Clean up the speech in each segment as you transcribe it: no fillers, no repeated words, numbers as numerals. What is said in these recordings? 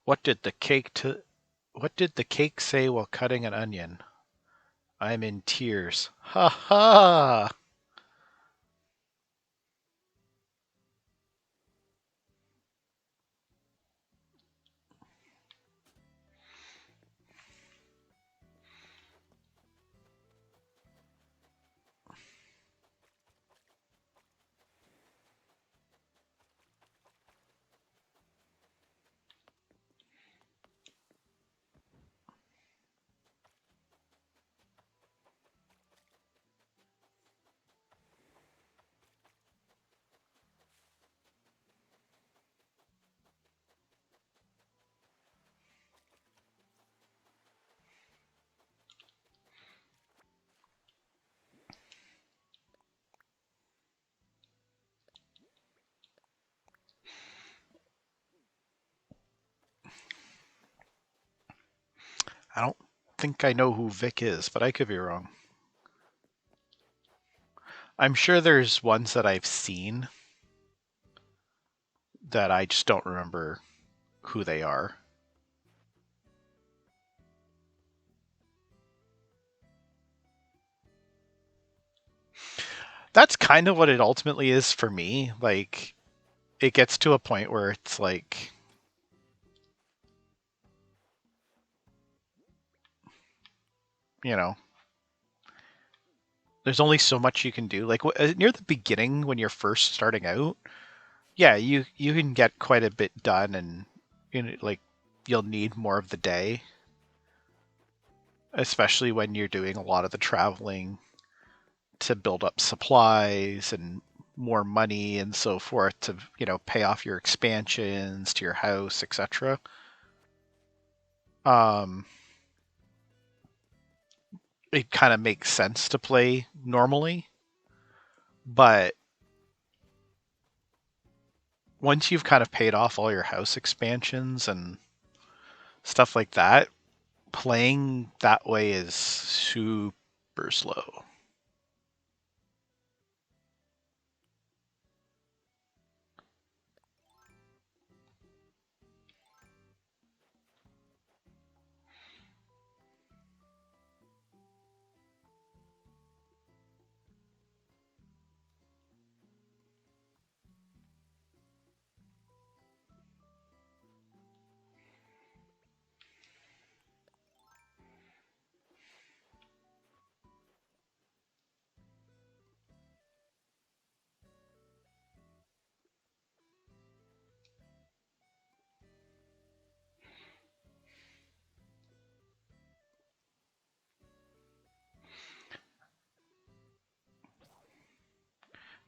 What did the cake to what did the cake say while cutting an onion? I'm in tears. Ha ha! I don't think I know who Vic is, but I could be wrong. I'm sure there's ones that I've seen that I just don't remember who they are. That's kind of what it ultimately is for me. Like, it gets to a point where it's like, you know, there's only so much you can do. Like near the beginning when you're first starting out, yeah, you can get quite a bit done, and like you'll need more of the day, especially when you're doing a lot of the traveling to build up supplies and more money and so forth to pay off your expansions to your house, etc. um it kind of makes sense to play normally, but once you've kind of paid off all your house expansions and stuff like that, playing that way is super slow.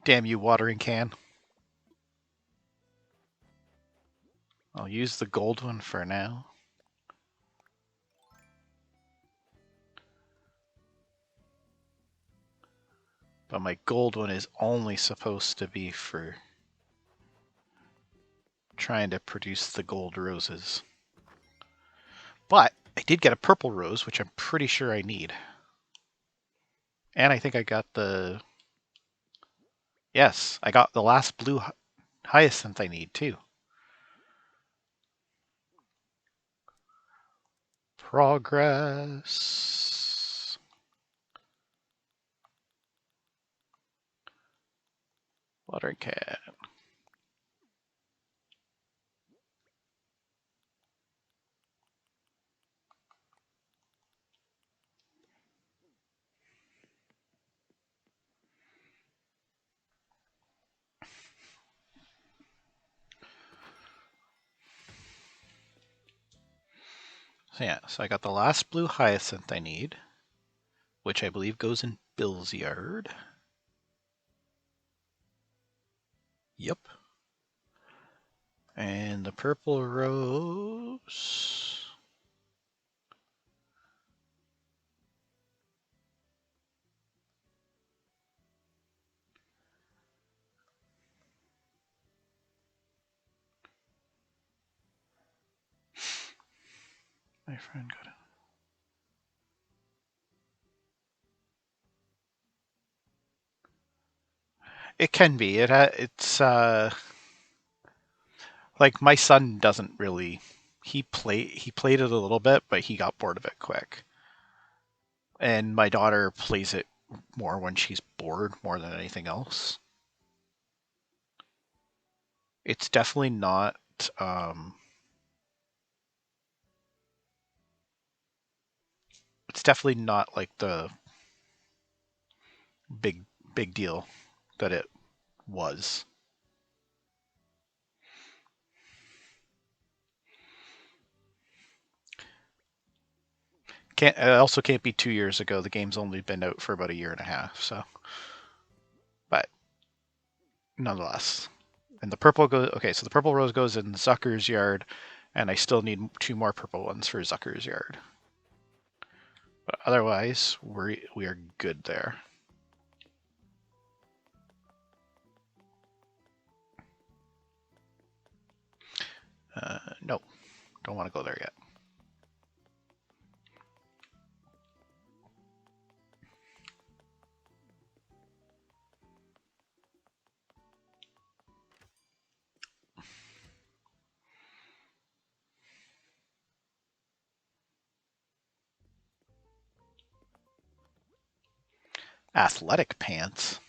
Damn you, watering can. I'll use the gold one for now. But my gold one is only supposed to be for trying to produce the gold roses. But I did get a purple rose, which I'm pretty sure I need. And I think I got the... Yes, I got the last blue hyacinth I need too. Progress. Watering can. So yeah, so I got the last blue hyacinth I need, which I believe goes in Bill's yard. Yep. And the purple rose. My friend got it. It can be. It's like my son doesn't really. he played it a little bit, but he got bored of it quick. And my daughter plays it more when she's bored more than anything else. It's definitely not um it's definitely not like the big big deal that it was. Can't it also can't be 2 years ago. The game's only been out for about a year and a half, so but nonetheless. And the purple goes okay, so the purple rose goes in Zucker's yard, and I still need two more purple ones for Zucker's yard. But otherwise, we are good there. No, don't want to go there yet. Athletic pants.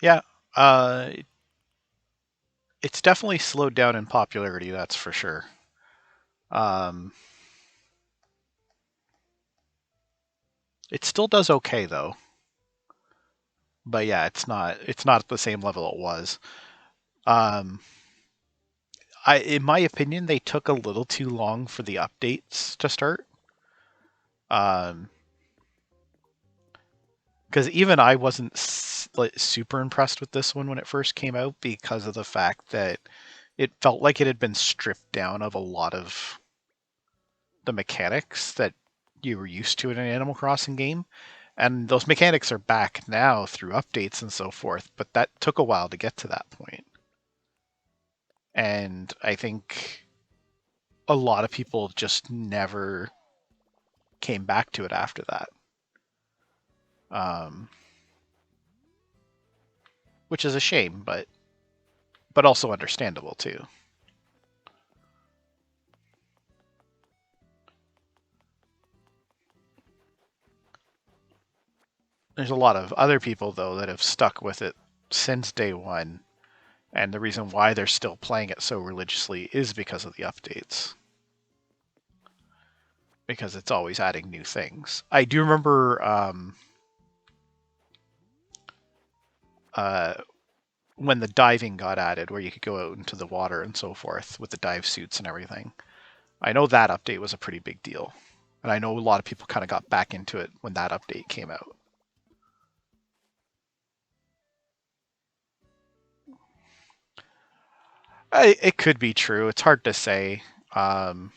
Yeah, it's definitely slowed down in popularity. That's for sure. Um, it still does okay though. But yeah, it's not at the same level it was. Um, in my opinion, they took a little too long for the updates to start. Um, because even I wasn't like, super impressed with this one when it first came out because of the fact that it felt like it had been stripped down of a lot of the mechanics that you were used to in an Animal Crossing game. And those mechanics are back now through updates and so forth, but that took a while to get to that point. And I think a lot of people just never came back to it after that. Um, which is a shame, but also understandable too. There's a lot of other people though that have stuck with it since day one, and the reason why they're still playing it so religiously is because of the updates. Because it's always adding new things. I do remember uh, when the diving got added, where you could go out into the water and so forth with the dive suits and everything. I know that update was a pretty big deal, and I know a lot of people kind of got back into it when that update came out. It could be true. It's hard to say. Um,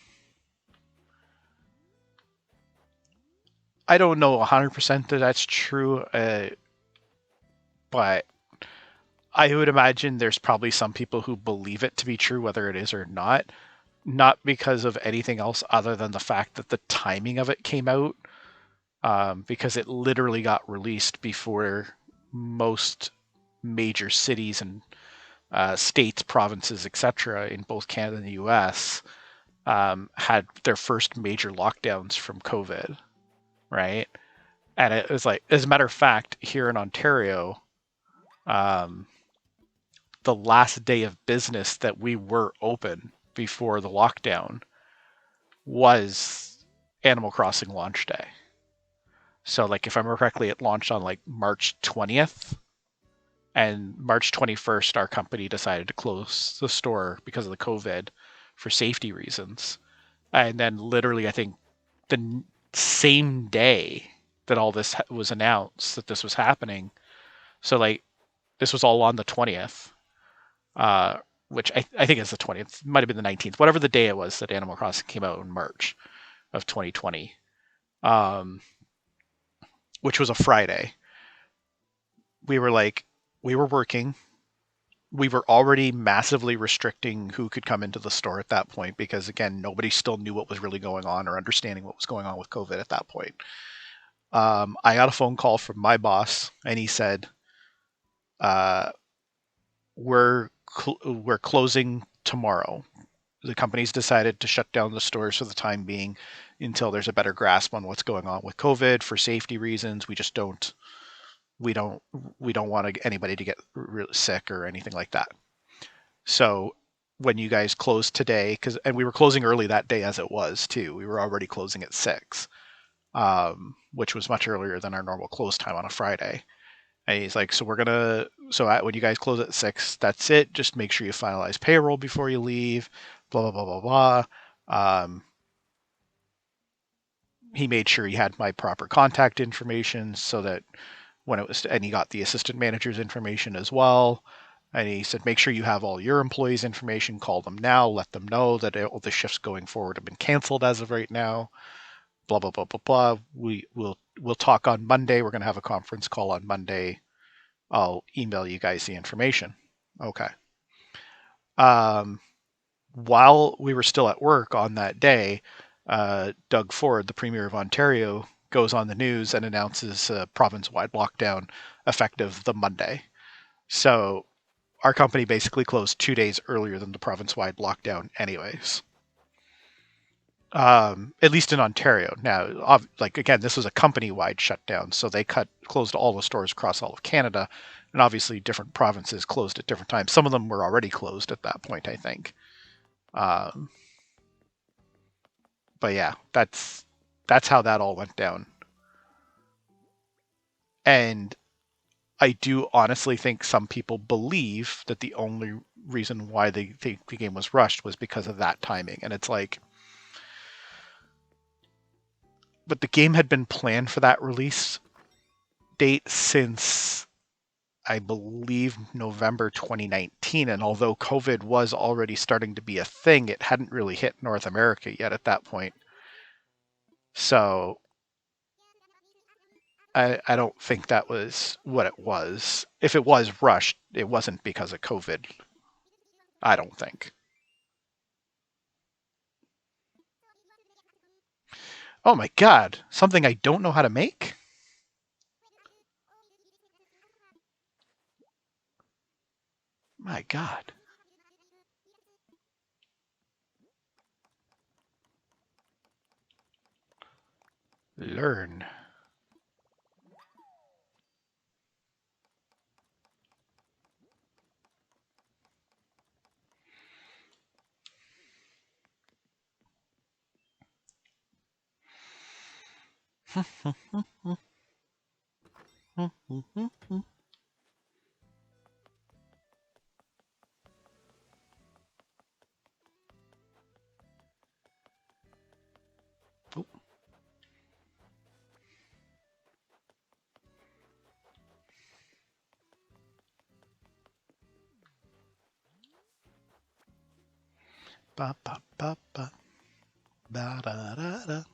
I don't know 100% that that's true, but I would imagine there's probably some people who believe it to be true, whether it is or not. Not because of anything else other than the fact that the timing of it came out, because it literally got released before most major cities and states, provinces, etc., in both Canada and the U.S. Had their first major lockdowns from COVID, right? And it was like, as a matter of fact, here in Ontario, um, the last day of business that we were open before the lockdown was Animal Crossing launch day. So, like, if I remember correctly, it launched on like March 20th, and March 21st, our company decided to close the store because of the COVID for safety reasons. And then, literally, I think the same day that all this was announced that this was happening, so like this was all on the 20th, uh, which I think is the 20th, might have been the 19th, whatever the day it was that Animal Crossing came out in March of 2020, um, which was a Friday. We were like, we were working. We were already massively restricting who could come into the store at that point because, again, nobody still knew what was really going on or understanding what was going on with COVID at that point. I got a phone call from my boss, and he said, uh, we're closing tomorrow. The company's decided to shut down the stores for the time being until there's a better grasp on what's going on with COVID for safety reasons. We don't we don't want anybody to get really sick or anything like that. So when you guys close today, and we were closing early that day as it was too. We were already closing at 6, which was much earlier than our normal close time on a Friday. And he's like, when you guys close at 6, that's it. Just make sure you finalize payroll before you leave. Blah blah blah blah blah. He made sure he had my proper contact information so that and he got the assistant manager's information as well. And he said, make sure you have all your employees' information. Call them now. Let them know that all the shifts going forward have been canceled as of right now. Blah blah blah blah blah. We'll talk on Monday. We're going to have a conference call on Monday. I'll email you guys the information. Okay. While we were still at work on that day, Doug Ford, the Premier of Ontario, goes on the news and announces a province-wide lockdown effective the Monday. So our company basically closed 2 days earlier than the province-wide lockdown anyways. At least in Ontario. Now, again, this was a company-wide shutdown, so they closed all the stores across all of Canada, and obviously different provinces closed at different times. Some of them were already closed at that point, I think. But yeah, that's how that all went down. And I do honestly think some people believe that the only reason why the game was rushed was because of that timing. And it's like, but the game had been planned for that release date since, I believe, November 2019. And although COVID was already starting to be a thing, it hadn't really hit North America yet at that point. So I don't think that was what it was. If it was rushed, it wasn't because of COVID. I don't think. Oh my god, something I don't know how to make? My god. Learn. Ba ba ba ba ba da da da.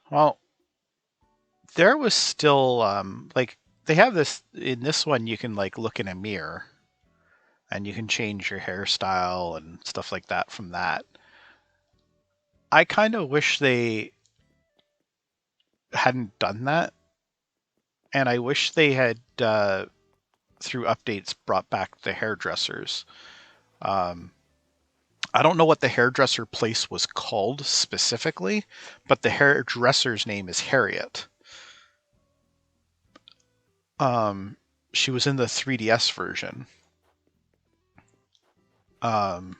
Well, there was still they have this in this one. You can look in a mirror, and you can change your hairstyle and stuff like that from that. I kind of wish they hadn't done that, and I wish they had through updates brought back the hairdressers. Um, I don't know what the hairdresser place was called specifically, but the hairdresser's name is Harriet. Um, she was in the 3DS version. Um,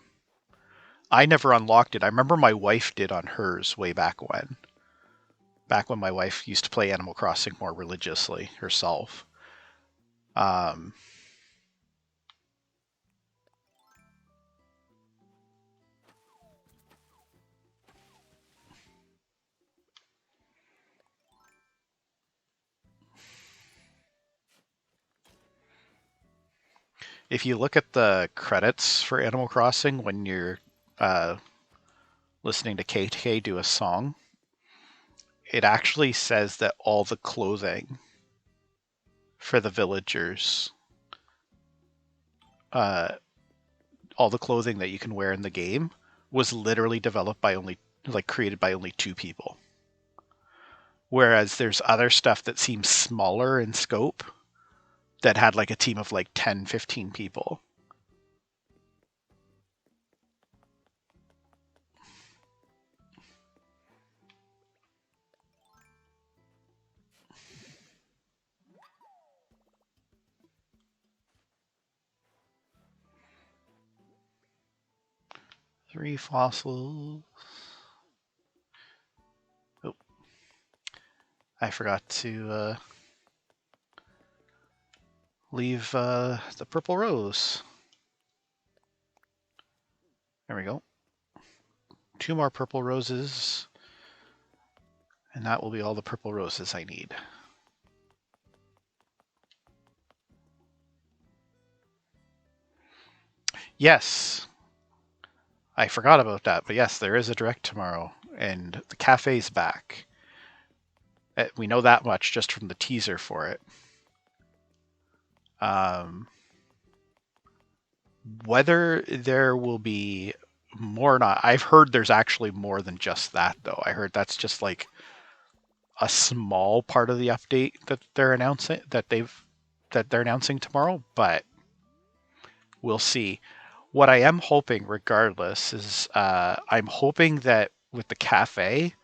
I never unlocked it. I remember my wife did on hers way back when my wife used to play Animal Crossing more religiously herself. Um, If you look at the credits for Animal Crossing when you're uh, listening to KK do a song, it actually says that all the clothing for the villagers, uh, all the clothing that you can wear in the game, was literally developed by created by only 2 people. Whereas there's other stuff that seems smaller in scope that had like a team of like 10, 15 people. Three fossils. Oh, I forgot to leave the purple rose. There we go. 2 more purple roses. And that will be all the purple roses I need. Yes, I forgot about that, but yes, there is a direct tomorrow, and the cafe's back. We know that much just from the teaser for it. Whether there will be more or not, I've heard there's actually more than just that, though. I heard that's just like a small part of the update that they're announcing that they're announcing tomorrow, but we'll see. What I am hoping, regardless, is I'm hoping that with the cafe,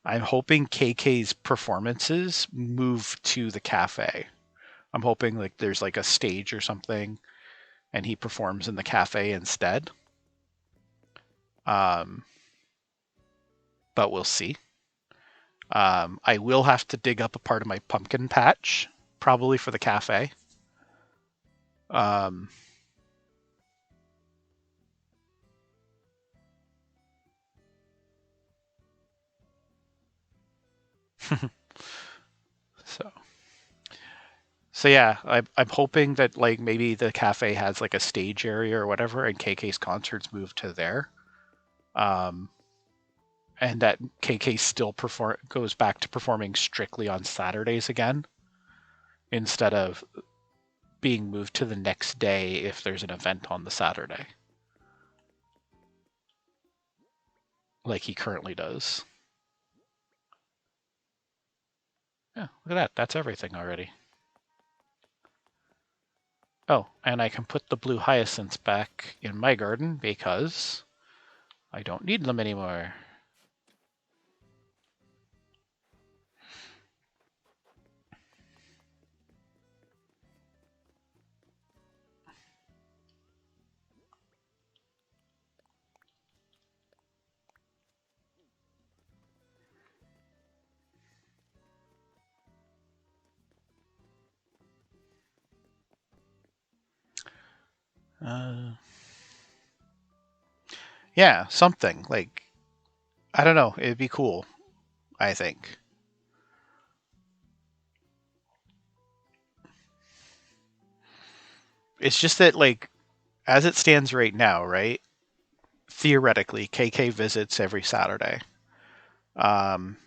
I'm hoping KK's performances move to the cafe. I'm hoping like there's like a stage or something, and he performs in the cafe instead. But we'll see. I will have to dig up a part of my pumpkin patch, probably for the cafe. So yeah, I'm hoping that like maybe the cafe has like a stage area or whatever, and KK's concerts move to there, and that KK still goes back to performing strictly on Saturdays again, instead of being moved to the next day if there's an event on the Saturday, like he currently does. Yeah, look at that. That's everything already. Oh, and I can put the blue hyacinths back in my garden because I don't need them anymore. Yeah, something like, I don't know. It'd be cool, I think. It's just that like as it stands right now, right? Theoretically, KK visits every Saturday. Um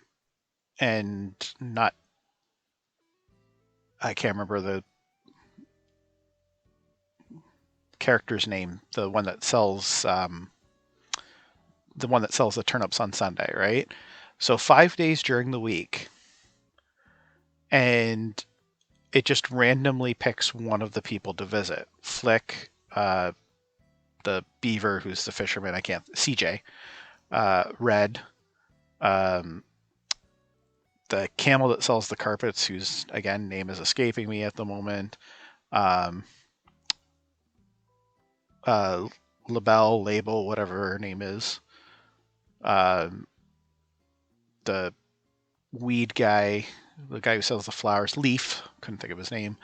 and not I can't remember the character's name, the one that sells the turnips on Sunday, right? So 5 days during the week, and it just randomly picks one of the people to visit. Flick, the beaver who's the fisherman, I can't, CJ, Red, um, the camel that sells the carpets, whose again name is escaping me at the moment, um, uh, Label, whatever her name is, um, the weed guy, the guy who sells the flowers, Leaf, couldn't think of his name.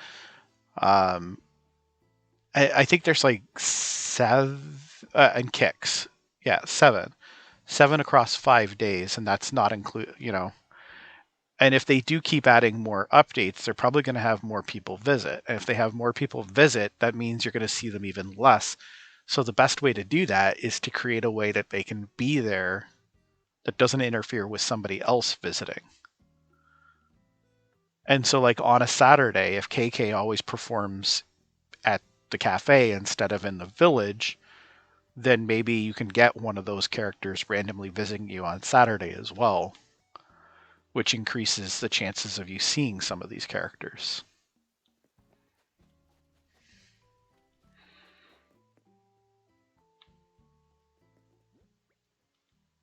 Um, I think there's like 7 and Kicks, yeah, 7 across 5 days, and that's not include, And if they do keep adding more updates, they're probably going to have more people visit. And if they have more people visit, that means you're going to see them even less. So the best way to do that is to create a way that they can be there that doesn't interfere with somebody else visiting. And so, like on a Saturday, if KK always performs at the cafe instead of in the village, then maybe you can get one of those characters randomly visiting you on Saturday as well, which increases the chances of you seeing some of these characters.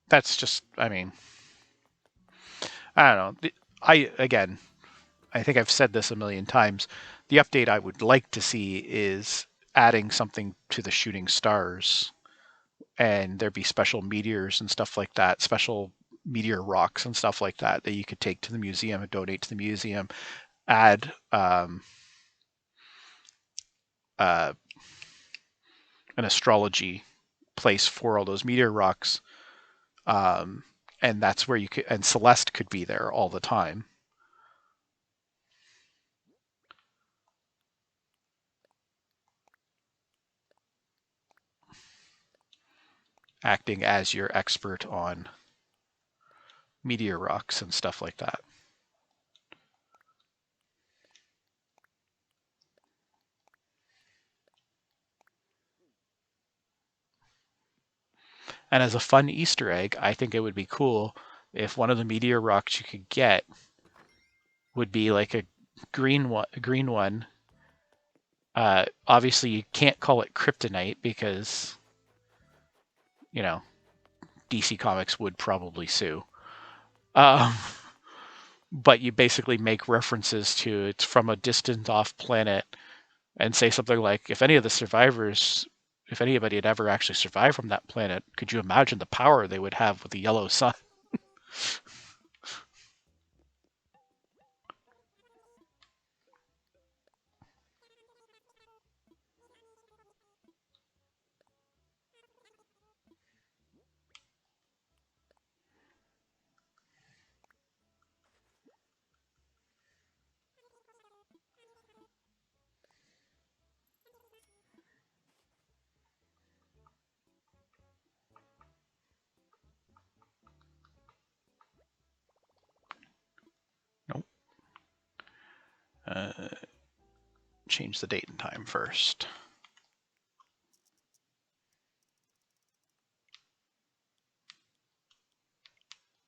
That's just, I mean, I don't know. I think I've said this a million times. The update I would like to see is adding something to the shooting stars, and there be special meteors and stuff like that, special meteor rocks and stuff like that that you could take to the museum and donate to the museum. Add uh, an astrology place for all those meteor rocks, um, and that's where you could. And Celeste could be there all the time. Acting as your expert on meteor rocks and stuff like that. And as a fun Easter egg, I think it would be cool if one of the meteor rocks you could get would be like a green one. Obviously, you can't call it kryptonite because you know DC Comics would probably sue. Um, but you basically make references to it's from a distant off planet and say something like, if any of the survivors, if anybody had ever actually survived from that planet, could you imagine the power they would have with the yellow sun? Nope. Change the date and time first.